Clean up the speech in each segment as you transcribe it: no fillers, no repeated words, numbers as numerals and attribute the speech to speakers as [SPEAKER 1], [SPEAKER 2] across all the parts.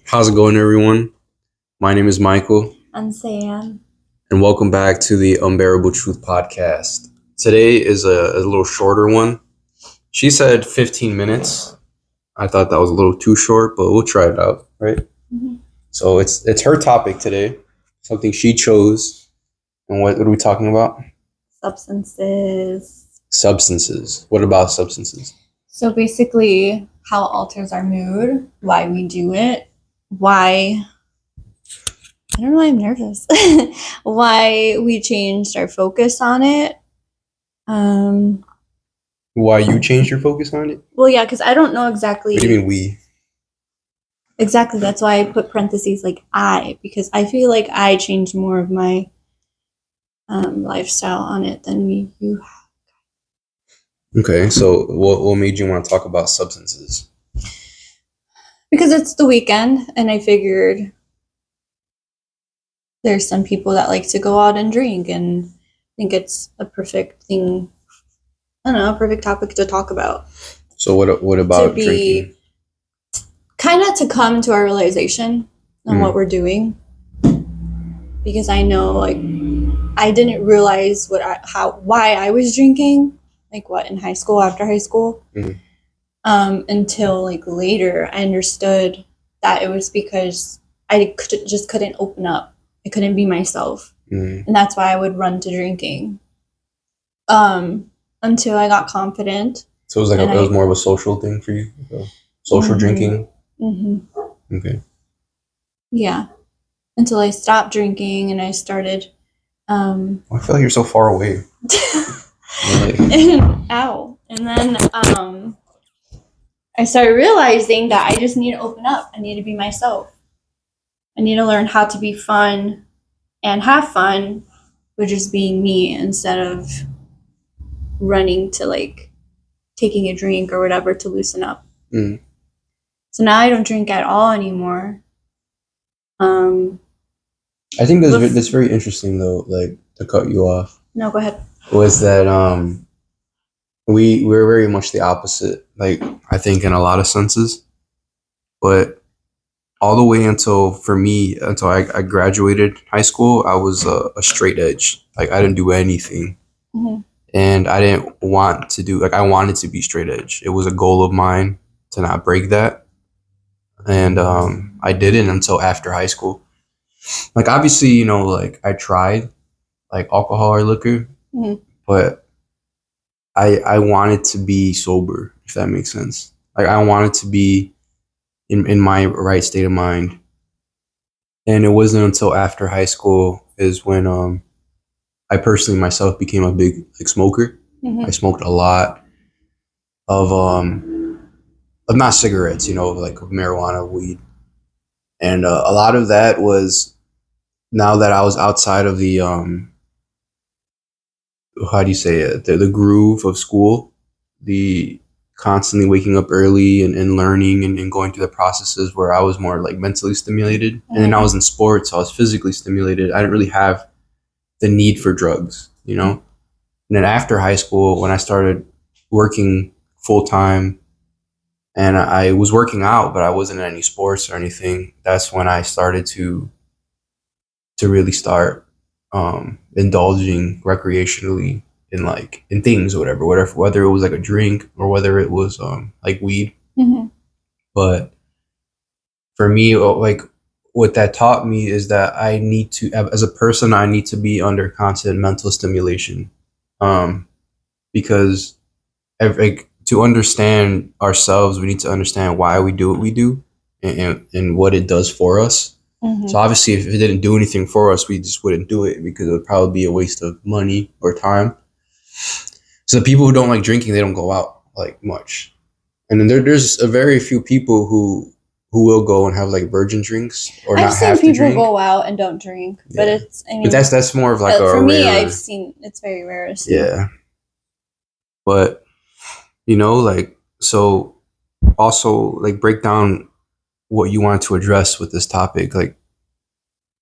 [SPEAKER 1] How's it going, everyone? My name is Michael.
[SPEAKER 2] I'm Sam.
[SPEAKER 1] And welcome back to the Unbearable Truth Podcast. Today is a little shorter one. She said 15 minutes. I thought that was a little too short, but we'll try it out, right?
[SPEAKER 2] Mm-hmm.
[SPEAKER 1] So it's her topic today, something she chose. And what are we talking about?
[SPEAKER 2] Substances.
[SPEAKER 1] What about substances?
[SPEAKER 2] So basically, how it alters our mood, why we do it, why... I don't know why I'm nervous. Why we changed our focus on it.
[SPEAKER 1] Why you changed your focus on it?
[SPEAKER 2] Well, yeah, because I don't know exactly.
[SPEAKER 1] What do you mean we?
[SPEAKER 2] Exactly. That's why I put parentheses like I, because I feel like I changed more of my lifestyle on it than you have.
[SPEAKER 1] Okay, so what made you want to talk about substances?
[SPEAKER 2] Because it's the weekend, and I figured there's some people that like to go out and drink, and I think it's a perfect thing. I don't know, a perfect topic to talk about.
[SPEAKER 1] So what about drinking?
[SPEAKER 2] Kind of to come to our realization on what we're doing. Because I know, like, I didn't realize why I was drinking, like in high school, after high school, until like later I understood that it was because I just couldn't open up. I couldn't be myself, and that's why I would run to drinking. Until I got confident.
[SPEAKER 1] So it was it was more of a social thing for you, social drinking.
[SPEAKER 2] Mm-hmm.
[SPEAKER 1] Okay.
[SPEAKER 2] Yeah, until I stopped drinking and I started.
[SPEAKER 1] I feel like you're so far away.
[SPEAKER 2] Ow! And then I started realizing that I just need to open up. I need to be myself. I need to learn how to be fun and have fun with just being me instead of running to like taking a drink or whatever to loosen up. So now I don't drink at all anymore.
[SPEAKER 1] I think that's very interesting though, like to cut you off.
[SPEAKER 2] No, go ahead.
[SPEAKER 1] Was that we're very much the opposite, like I think in a lot of senses. But all the way until I graduated high school, I was a straight edge. Like I didn't do anything. And I didn't want to do, like I wanted to be straight edge. It was a goal of mine to not break that. And I didn't until after high school. Like obviously, you know, like I tried like alcohol or liquor, but I wanted to be sober, if that makes sense. Like I wanted to be in my right state of mind. And it wasn't until after high school is when I personally myself became a big like smoker. I smoked a lot of not cigarettes, you know, like marijuana, weed. And a lot of that was now that I was outside of the how do you say it, the groove of school, the constantly waking up early and learning and going through the processes where I was more like mentally stimulated. And then I was in sports, so I was physically stimulated. I didn't really have the need for drugs, you know. And then after high school, when I started working full time and I was working out, but I wasn't in any sports or anything, that's when I started to really start indulging recreationally in things or whatever, whether it was like a drink or whether it was like weed. But for me, like what that taught me is that I need to, as a person, I need to be under constant mental stimulation, because like to understand ourselves, we need to understand why we do what we do and what it does for us. So obviously, if it didn't do anything for us, we just wouldn't do it because it would probably be a waste of money or time. So the people who don't like drinking, they don't go out like much. And then there's a very few people who will go and have like virgin drinks or not have to drink.
[SPEAKER 2] I've seen people go out and don't drink, but but
[SPEAKER 1] that's more of like a
[SPEAKER 2] for
[SPEAKER 1] rare,
[SPEAKER 2] me, I've seen it's very rare.
[SPEAKER 1] Yeah. But you know, like, so also like break down what you want to address with this topic, like,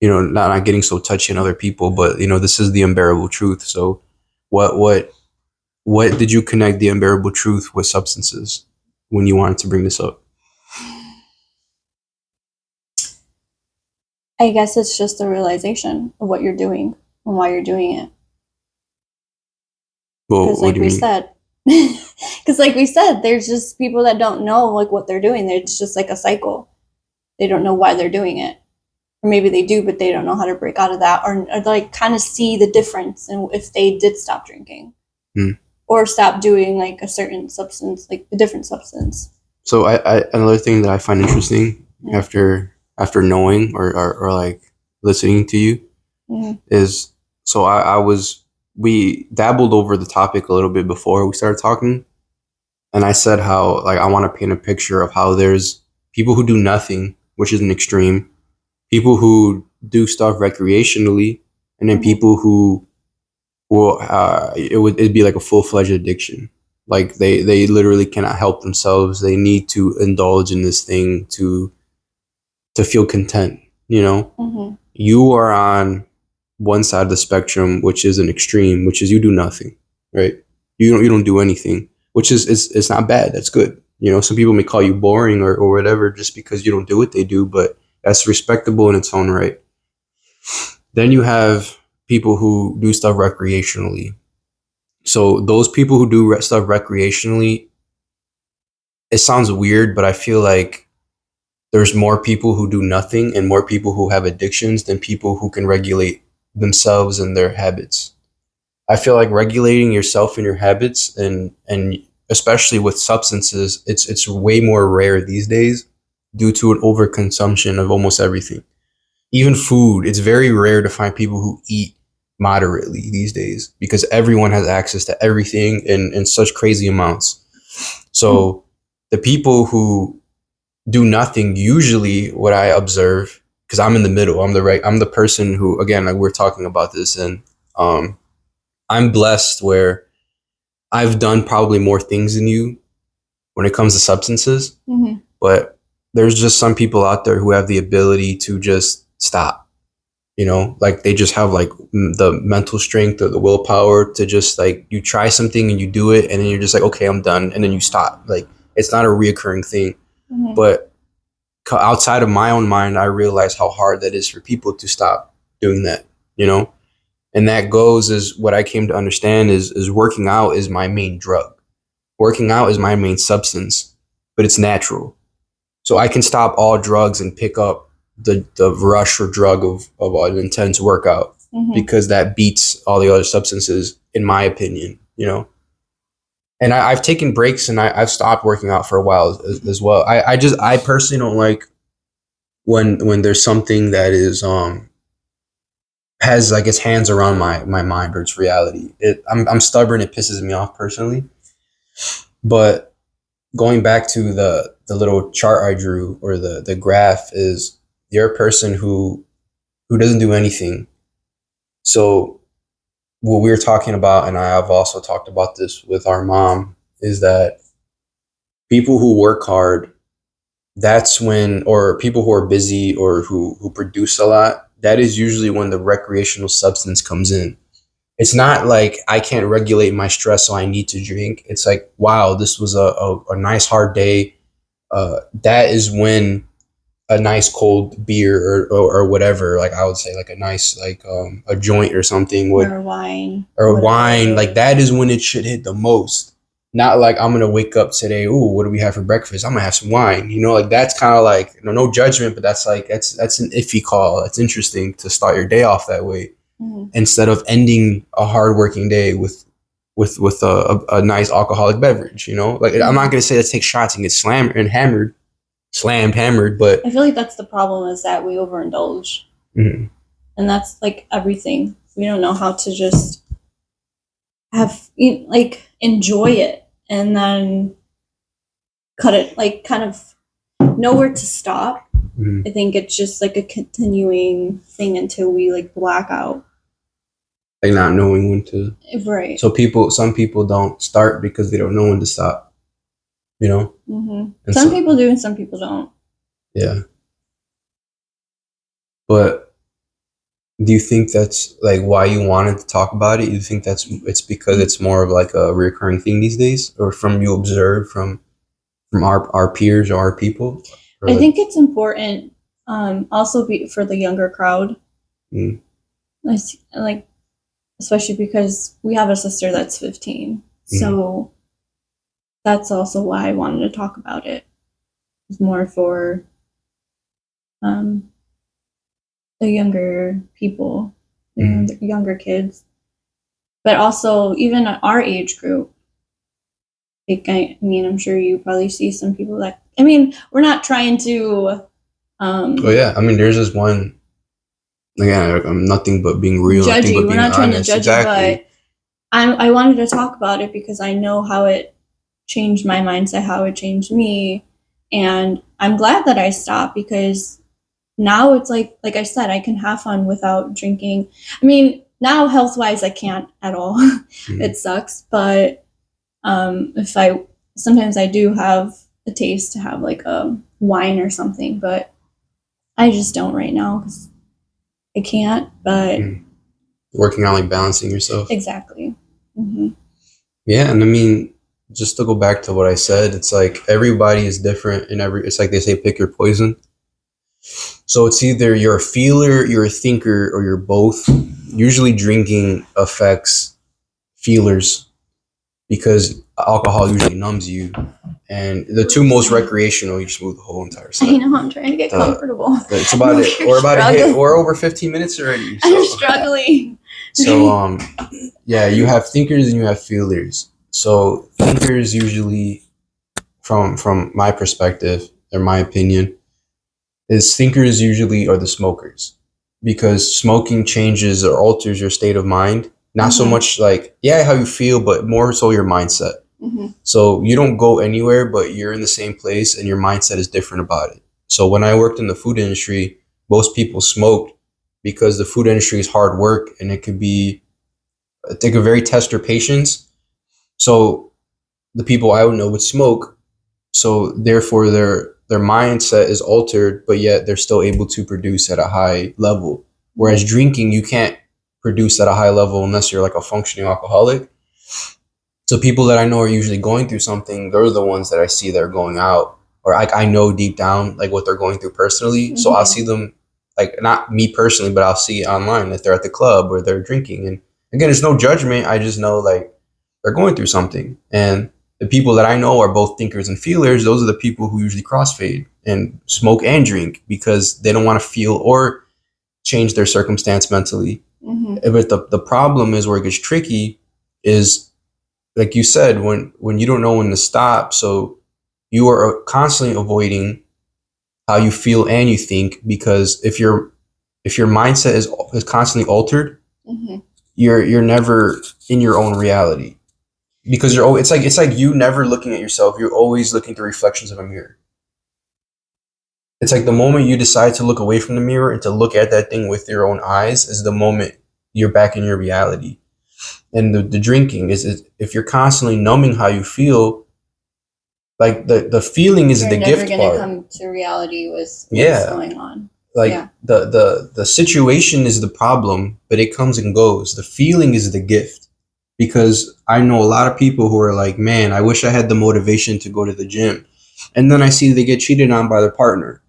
[SPEAKER 1] you know, not getting so touchy on other people, but you know, this is the unbearable truth. So what what did you connect the unbearable truth with substances when you wanted to bring this up?
[SPEAKER 2] I guess it's just the realization of what you're doing and why you're doing it.
[SPEAKER 1] Well,
[SPEAKER 2] Because
[SPEAKER 1] what do you mean?
[SPEAKER 2] like we said, there's just people that don't know like what they're doing. It's just like a cycle. They don't know why they're doing it. Or maybe they do, but they don't know how to break out of that, or like kind of see the difference in if they did stop drinking or stop doing like a certain substance, like a different substance.
[SPEAKER 1] So I another thing that I find interesting after knowing or like listening to you is, so we dabbled over the topic a little bit before we started talking, and I said how like I want to paint a picture of how there's people who do nothing, which is an extreme, people who do stuff recreationally, and then people who will it'd be like a full-fledged addiction. Like they literally cannot help themselves. They need to indulge in this thing to feel content, you know. You are on one side of the spectrum, which is an extreme, which is you do nothing, right? You don't do anything, which is it's not bad. That's good. You know, some people may call you boring or whatever just because you don't do what they do, but that's respectable in its own right. Then you have people who do stuff recreationally. So those people who do stuff recreationally, it sounds weird, but I feel like there's more people who do nothing and more people who have addictions than people who can regulate themselves and their habits. I feel like regulating yourself and your habits, and especially with substances, it's way more rare these days due to an overconsumption of almost everything. Even food, it's very rare to find people who eat moderately these days because everyone has access to everything in such crazy amounts. So the people who do nothing, usually what I observe, because I'm in the middle, I'm the person who, again, like we're talking about this, and I'm blessed where I've done probably more things than you when it comes to substances, but there's just some people out there who have the ability to just stop, you know, like they just have like the mental strength or the willpower to just like, you try something and you do it and then you're just like, okay, I'm done, and then you stop. Like it's not a reoccurring thing. But outside of my own mind, I realize how hard that is for people to stop doing that, you know. And that goes, is what I came to understand is working out is my main drug. Working out is my main substance, but it's natural. So I can stop all drugs and pick up the rush or drug of an intense workout because that beats all the other substances, in my opinion, you know. And I've taken breaks and I've stopped working out for a while as well. I personally don't like when there's something that is has like its hands around my mind or its reality. I'm stubborn. It pisses me off personally. But going back to the little chart I drew, or the graph, is you're a person who doesn't do anything. So what we were talking about, and I have also talked about this with our mom, is that people who work hard, that's when, or people who are busy or who produce a lot, that is usually when the recreational substance comes in. It's not like I can't regulate my stress, so I need to drink. It's like, wow, this was a nice hard day. That is when a nice cold beer or whatever, like I would say like a nice, like a joint or something would,
[SPEAKER 2] or wine,
[SPEAKER 1] or wine, like that is when it should hit the most. Not like I'm gonna wake up today, ooh, what do we have for breakfast? I'm gonna have some wine. You know, like that's kind of like, you know, no judgment, but that's like that's an iffy call. It's interesting to start your day off that way instead of ending a hard working day with a nice alcoholic beverage. You know, like I'm not gonna say let's take shots and get slammed and hammered, but
[SPEAKER 2] I feel like that's the problem, is that we overindulge. And that's like everything. We don't know how to just have, like, enjoy it and then cut it, like kind of know where to stop. I think it's just like a continuing thing until we like black out.
[SPEAKER 1] Like not knowing when to.
[SPEAKER 2] Right.
[SPEAKER 1] So some people don't start because they don't know when to stop, you know?
[SPEAKER 2] Some people do and some people don't.
[SPEAKER 1] Yeah. But Do you think that's like why you wanted to talk about it? You think it's because it's more of like a recurring thing these days, or from you observe from our peers or our people? Or
[SPEAKER 2] I
[SPEAKER 1] like,
[SPEAKER 2] think it's important, also for the younger crowd.
[SPEAKER 1] mm,
[SPEAKER 2] Like, especially because we have a sister that's 15. So that's also why I wanted to talk about it. It's more for um, the younger people, the younger kids, but also even our age group. Like, I mean, I'm sure you probably see some people that, I mean, we're not trying to.
[SPEAKER 1] oh yeah, I mean, there's this one. Again, I'm nothing but being real,
[SPEAKER 2] Judge
[SPEAKER 1] nothing
[SPEAKER 2] you.
[SPEAKER 1] but
[SPEAKER 2] We're
[SPEAKER 1] being
[SPEAKER 2] not trying to
[SPEAKER 1] honest.
[SPEAKER 2] judge you,
[SPEAKER 1] Exactly.
[SPEAKER 2] but I wanted to talk about it because I know how it changed my mindset, how it changed me, and I'm glad that I stopped because now it's like I said, I can have fun without drinking. I mean, now health wise, I can't at all. It sucks, but if I sometimes I do have a taste to have like a wine or something, but I just don't right now because I can't. But
[SPEAKER 1] Working on like balancing yourself.
[SPEAKER 2] exactly. Mm-hmm.
[SPEAKER 1] Yeah, and I mean, just to go back to what I said, it's like everybody is different, and it's like they say, pick your poison. So it's either you're a feeler, you're a thinker, or you're both. Usually, drinking affects feelers because alcohol usually numbs you, and the two most recreational, you just move the whole entire set.
[SPEAKER 2] I know, I'm trying to get comfortable.
[SPEAKER 1] It's about it. We're about to hit. We're over 15 minutes already. So.
[SPEAKER 2] I'm struggling.
[SPEAKER 1] So yeah, you have thinkers and you have feelers. So thinkers usually, from my perspective or my opinion, is thinkers usually are the smokers, because smoking changes or alters your state of mind. Not so much like how you feel, but more so your mindset. So you don't go anywhere, but you're in the same place and your mindset is different about it. So when I worked in the food industry, most people smoked because the food industry is hard work and it could very test your patience. So the people I would know would smoke. So therefore their mindset is altered, but yet they're still able to produce at a high level. Whereas drinking, you can't produce at a high level unless you're like a functioning alcoholic. So people that I know are usually going through something, they're the ones that I see that are going out, or like I know deep down like what they're going through personally. So I'll see them, like not me personally, but I'll see online if they're at the club or they're drinking. And again, there's no judgment. I just know like they're going through something. And the people that I know are both thinkers and feelers. Those are the people who usually crossfade and smoke and drink because they don't want to feel or change their circumstance mentally. But the problem is where it gets tricky is, like you said, when you don't know when to stop. So you are constantly avoiding how you feel and you think, because if your mindset is constantly altered, you're never in your own reality, because it's like you never looking at yourself. You're always looking through reflections of a mirror. It's like the moment you decide to look away from the mirror and to look at that thing with your own eyes is the moment you're back in your reality. And the drinking is if you're constantly numbing how you feel, like the feeling is the gift part. You're never
[SPEAKER 2] gonna come to reality with what's going on.
[SPEAKER 1] Like the situation is the problem, but it comes and goes. The feeling is the gift. Because I know a lot of people who are like, man, I wish I had the motivation to go to the gym. And then I see they get cheated on by their partner.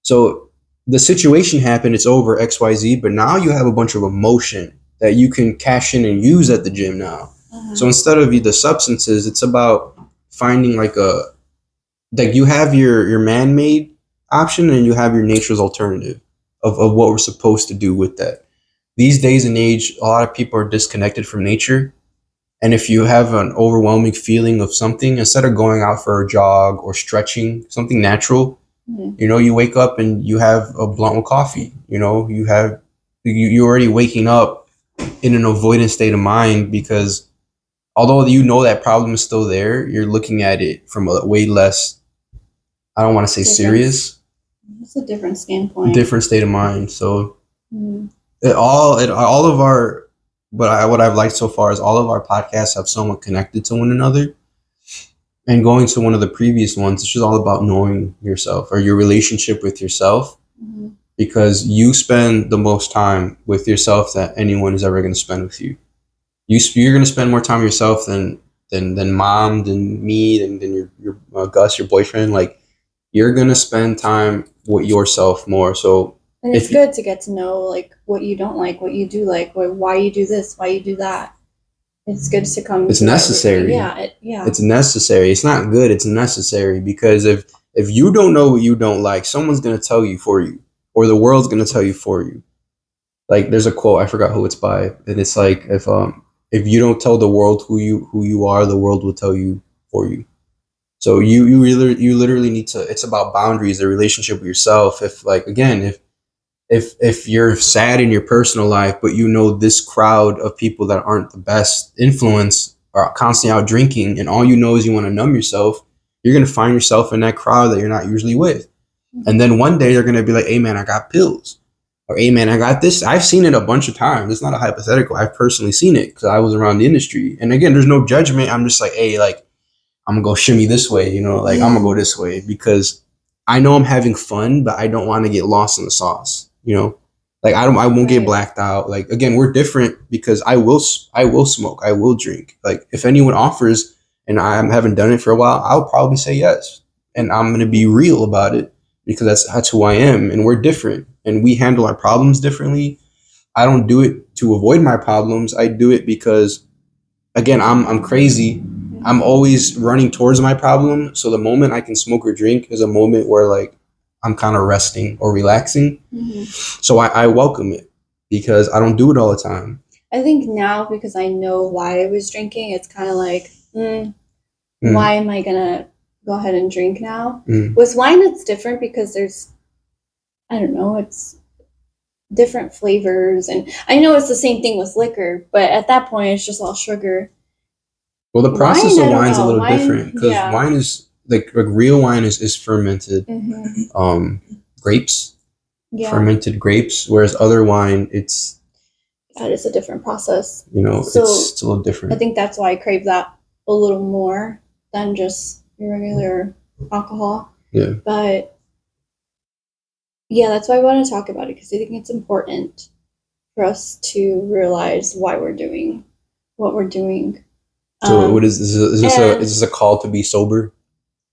[SPEAKER 1] So the situation happened, it's over, XYZ, but now you have a bunch of emotion that you can cash in and use at the gym now. So instead of the substances, it's about finding like you have your man-made option and you have your nature's alternative of what we're supposed to do with that. These days and age, a lot of people are disconnected from nature. And if you have an overwhelming feeling of something, instead of going out for a jog or stretching, something natural, you wake up and you have a blunt with coffee. You're already waking up in an avoidant state of mind, because although that problem is still there, you're looking at it from a way less, I don't want to say serious.
[SPEAKER 2] It's a different standpoint.
[SPEAKER 1] Different state of mind. So all of our, what I've liked so far is all of our podcasts have somewhat connected to one another. And going to one of the previous ones, it's just all about knowing yourself or your relationship with yourself. because you spend the most time with yourself that anyone is ever going to spend with you. You're going to spend more time with yourself than mom, than me, than your Gus, your boyfriend. Like, you're going to spend time with yourself more. So
[SPEAKER 2] And it's good to get to know like what you don't like, what you do like, why you do this, why you do that. It's good to come.
[SPEAKER 1] It's necessary. It's necessary. It's not good. It's necessary, because if you don't know what you don't like, someone's going to tell you for you, or the world's going to tell you for you. Like, there's a quote, I forgot who it's by, and it's like, if you don't tell the world who you are, the world will tell you for you. So you literally need to. It's about boundaries, the relationship with yourself. If, like, again, if you're sad in your personal life, but you know this crowd of people that aren't the best influence are constantly out drinking, and all you know is you want to numb yourself, you're gonna find yourself in that crowd that you're not usually with. And then one day they're gonna be like, "Hey man, I got pills," or "Hey man, I got this." I've seen it a bunch of times. It's not a hypothetical. I've personally seen it because I was around the industry. And again, there's no judgment. I'm just like, hey, like, I'm gonna go shimmy this way, like, I'm gonna go this way because I know I'm having fun, but I don't want to get lost in the sauce, like, I won't get blacked out. Like, again, we're different because I will smoke, I will drink. Like, if anyone offers and I haven't done it for a while, I'll probably say yes, and I'm gonna be real about it because that's who I am, and we're different, and we handle our problems differently. I don't do it to avoid my problems. I do it because, again, I'm crazy. I'm always running towards my problem. So the moment I can smoke or drink is a moment where, like, I'm kind of resting or relaxing.
[SPEAKER 2] Mm-hmm.
[SPEAKER 1] So I welcome it because I don't do it all the time.
[SPEAKER 2] I think now, because I know why I was drinking, it's kind of like, why am I gonna go ahead and drink now? With wine, it's different because there's, I don't know, it's different flavors, and I know it's the same thing with liquor, but at that point it's just all sugar.
[SPEAKER 1] Well, the process of wine is a little different because wine is like real wine is fermented. Grapes, fermented grapes, whereas other wine,
[SPEAKER 2] that is a different process.
[SPEAKER 1] So it's a little different.
[SPEAKER 2] I think that's why I crave that a little more than just your regular alcohol.
[SPEAKER 1] Yeah.
[SPEAKER 2] But yeah, that's why I want to talk about it, because I think it's important for us to realize why we're doing what we're doing.
[SPEAKER 1] So what is this? Is this a call to be sober?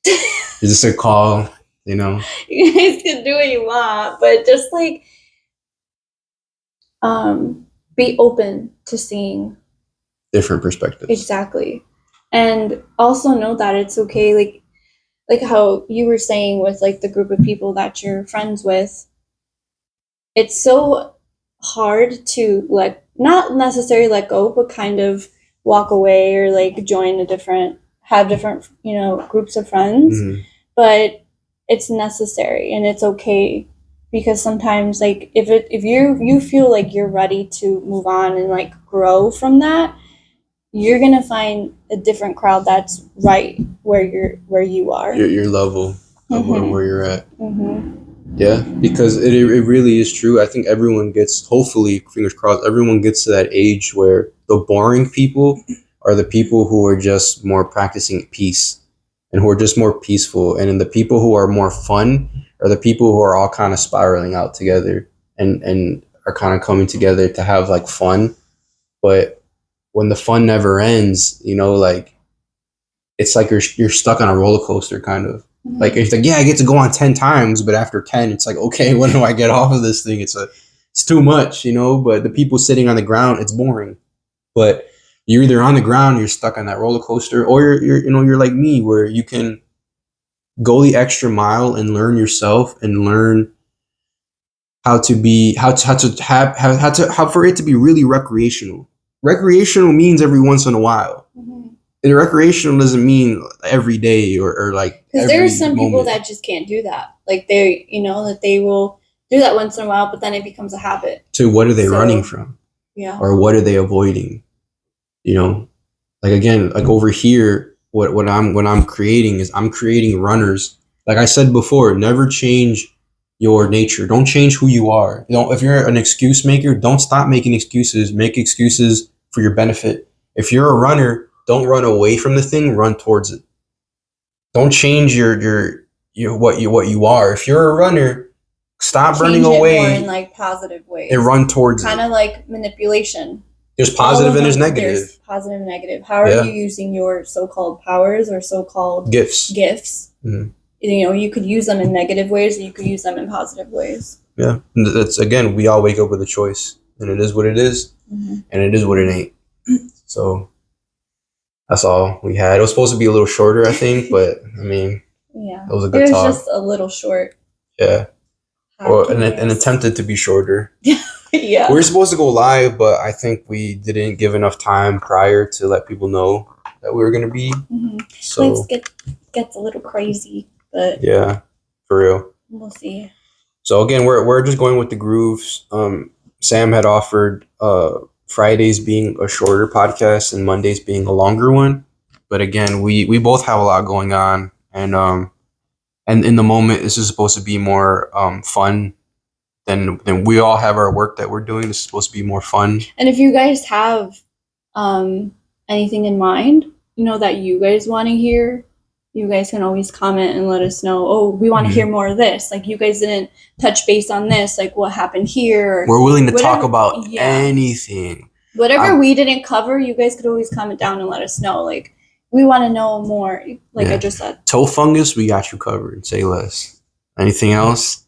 [SPEAKER 1] Is this a call? You
[SPEAKER 2] guys can do what you want, but just like be open to seeing
[SPEAKER 1] different perspectives.
[SPEAKER 2] Exactly. And also know that it's okay, like how you were saying with like the group of people that you're friends with. It's so hard to not necessarily let go, but kind of walk away or like have different groups of friends. But it's necessary and it's okay, because sometimes, like, if you feel like you're ready to move on and like grow from that, you're gonna find a different crowd that's right where you are,
[SPEAKER 1] your level of where you're at. Yeah, because it really is true. I think everyone gets, hopefully, fingers crossed, everyone gets to that age where the boring people are the people who are just more practicing peace and who are just more peaceful. And then the people who are more fun are the people who are all kind of spiraling out together and are kind of coming together to have like fun. But when the fun never ends, like, it's like you're stuck on a roller coaster kind of. Like, it's like, yeah, I get to go on 10 times, but after 10, it's like, okay, when do I get off of this thing? It's too much, but the people sitting on the ground, it's boring. But you're either on the ground, you're stuck on that roller coaster, or you're like me, where you can go the extra mile and learn yourself and learn how for it to be really recreational. Recreational means every once in a while. And recreational doesn't mean every day or like,
[SPEAKER 2] because there are some people that just can't do that. Like, that they will do that once in a while, but then it becomes a habit.
[SPEAKER 1] So what are they running from?
[SPEAKER 2] Yeah.
[SPEAKER 1] Or what are they avoiding? Like, again, like over here, what I'm creating is I'm creating runners. Like I said before, never change your nature. Don't change who you are. If you're an excuse maker, don't stop making excuses. Make excuses for your benefit. If you're a runner, don't run away from the thing, run towards it. Don't change your what you are. If you're a runner, Stop
[SPEAKER 2] change
[SPEAKER 1] burning
[SPEAKER 2] it more
[SPEAKER 1] away
[SPEAKER 2] in like positive ways.
[SPEAKER 1] and run towards
[SPEAKER 2] kind
[SPEAKER 1] it.
[SPEAKER 2] of like manipulation.
[SPEAKER 1] There's positive and there's negative.
[SPEAKER 2] There's positive and negative. How are you using your so-called powers or so-called
[SPEAKER 1] gifts?
[SPEAKER 2] Mm-hmm. You know, you could use them in negative ways, or you could use them in positive ways.
[SPEAKER 1] Yeah, that's again, we all wake up with a choice, and it is what it is, and it is what it ain't. So that's all we had. It was supposed to be a little shorter, I think, but I mean,
[SPEAKER 2] yeah,
[SPEAKER 1] it was a good talk.
[SPEAKER 2] It was just a little short.
[SPEAKER 1] Yeah, or and attempted to be shorter.
[SPEAKER 2] Yeah,
[SPEAKER 1] we were supposed to go live, but I think we didn't give enough time prior to let people know that we were gonna be. So
[SPEAKER 2] gets a little crazy, but
[SPEAKER 1] yeah, for real.
[SPEAKER 2] We'll see.
[SPEAKER 1] So again, we're just going with the grooves. Sam had offered Fridays being a shorter podcast and Mondays being a longer one, but again, we both have a lot going on, and in the moment, this is supposed to be more fun. Then we all have our work that we're doing. This is supposed to be more fun.
[SPEAKER 2] And if you guys have anything in mind, you know, that you guys want to hear, you guys can always comment and let us know. Oh, we want to hear more of this. Like, you guys didn't touch base on this. Like, what happened here?
[SPEAKER 1] We're willing to talk about anything.
[SPEAKER 2] Whatever we didn't cover, you guys could always comment down and let us know. Like, we want to know more. Like I just said.
[SPEAKER 1] Toe fungus, we got you covered. Say less. Anything else?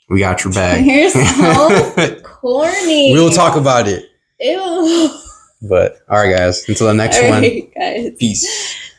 [SPEAKER 1] We got your back.
[SPEAKER 2] You're so corny.
[SPEAKER 1] We'll talk about it.
[SPEAKER 2] Ew.
[SPEAKER 1] But all right, guys. Until the next one.
[SPEAKER 2] Guys.
[SPEAKER 1] Peace.